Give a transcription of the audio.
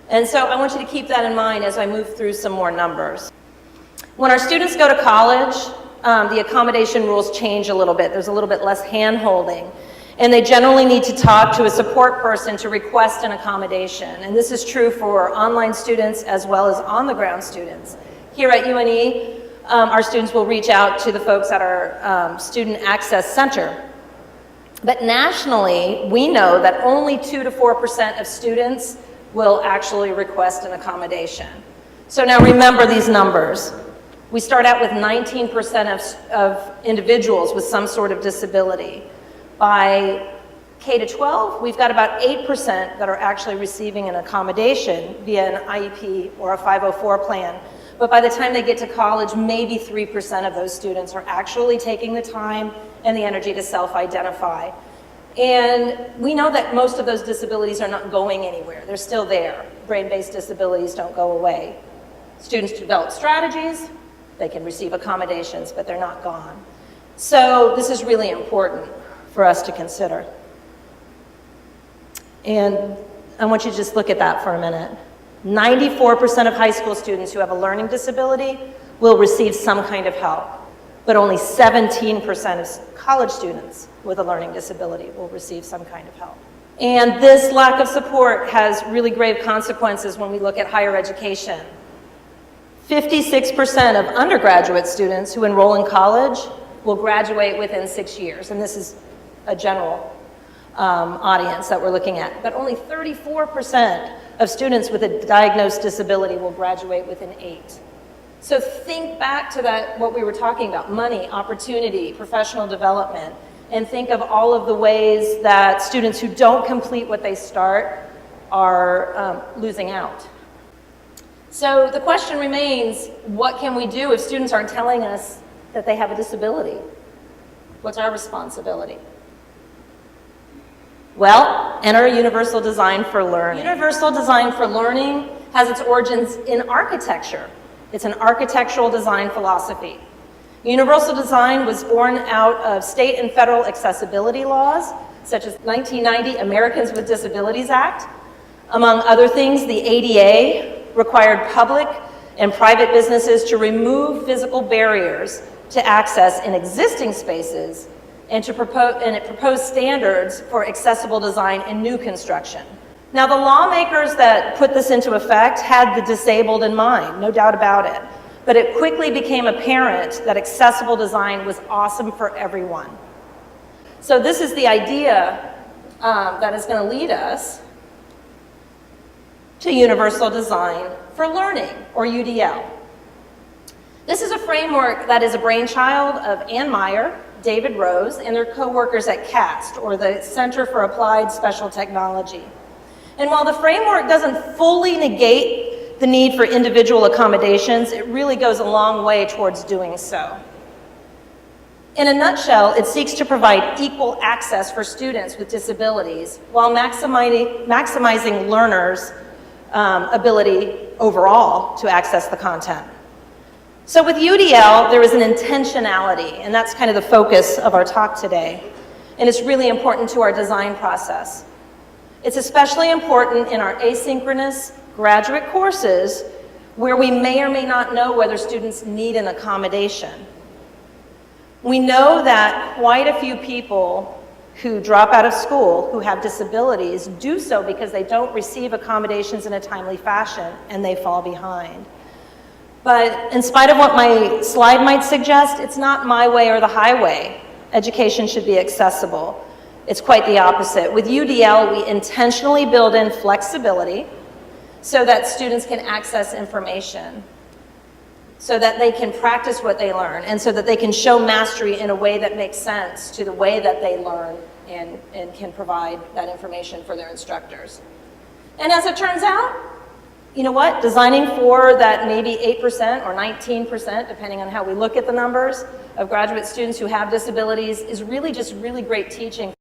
And so I want you to keep that in mind as I move through some more numbers. When our students go to college, the accommodation rules change a little bit. There's a little bit less hand-holding. And they generally need to talk to a support person to request an accommodation. And this is true for online students as well as on-the-ground students. Here at UNE, our students will reach out to the folks at our Student Access Center. But nationally, we know that only 2 to 4% of students will actually request an accommodation. So now remember these numbers. We start out with 19% of individuals with some sort of disability. By K to 12, we've got about 8% that are actually receiving an accommodation via an IEP or a 504 plan. But by the time they get to college, maybe 3% of those students are actually taking the time and the energy to self-identify. And we know that most of those disabilities are not going anywhere. They're still there. Brain-based disabilities don't go away. Students develop strategies, they can receive accommodations, but they're not gone. So this is really important for us to consider. And I want you to just look at that for a minute. 94% of high school students who have a learning disability will receive some kind of help, but only 17% of college students with a learning disability will receive some kind of help. And this lack of support has really grave consequences when we look at higher education. 56% of undergraduate students who enroll in college will graduate within 6 years, and this is a general audience that we're looking at. But only 34% of students with a diagnosed disability will graduate within 8. So think back to that, what we were talking about, money, opportunity, professional development, and think of all of the ways that students who don't complete what they start are losing out. So the question remains, what can we do if students aren't telling us that they have a disability? What's our responsibility? Well, enter universal design for learning. Universal design for learning has its origins in architecture. It's an architectural design philosophy. Universal design was born out of state and federal accessibility laws, such as 1990 Americans with Disabilities Act. Among other things, the ADA required public and private businesses to remove physical barriers to access in existing spaces, and it proposed standards for accessible design in new construction. Now, the lawmakers that put this into effect had the disabled in mind, no doubt about it. But it quickly became apparent that accessible design was awesome for everyone. So this is the idea that is going to lead us to Universal Design for Learning, or UDL. This is a framework that is a brainchild of Ann Meyer, David Rose, and their co-workers at CAST, or the Center for Applied Special Technology. And while the framework doesn't fully negate the need for individual accommodations, it really goes a long way towards doing so. In a nutshell, it seeks to provide equal access for students with disabilities while maximizing learners' ability overall to access the content. So with UDL, there is an intentionality, and that's kind of the focus of our talk today. And it's really important to our design process. It's especially important in our asynchronous graduate courses where we may or may not know whether students need an accommodation. We know that quite a few people who drop out of school who have disabilities do so because they don't receive accommodations in a timely fashion and they fall behind. But in spite of what my slide might suggest, it's not my way or the highway. Education should be accessible. It's quite the opposite. With UDL, we intentionally build in flexibility so that students can access information, so that they can practice what they learn, and so that they can show mastery in a way that makes sense to the way that they learn and can provide that information for their instructors. And as it turns out, you know what? Designing for that maybe 8% or 19%, depending on how we look at the numbers, of graduate students who have disabilities is really just really great teaching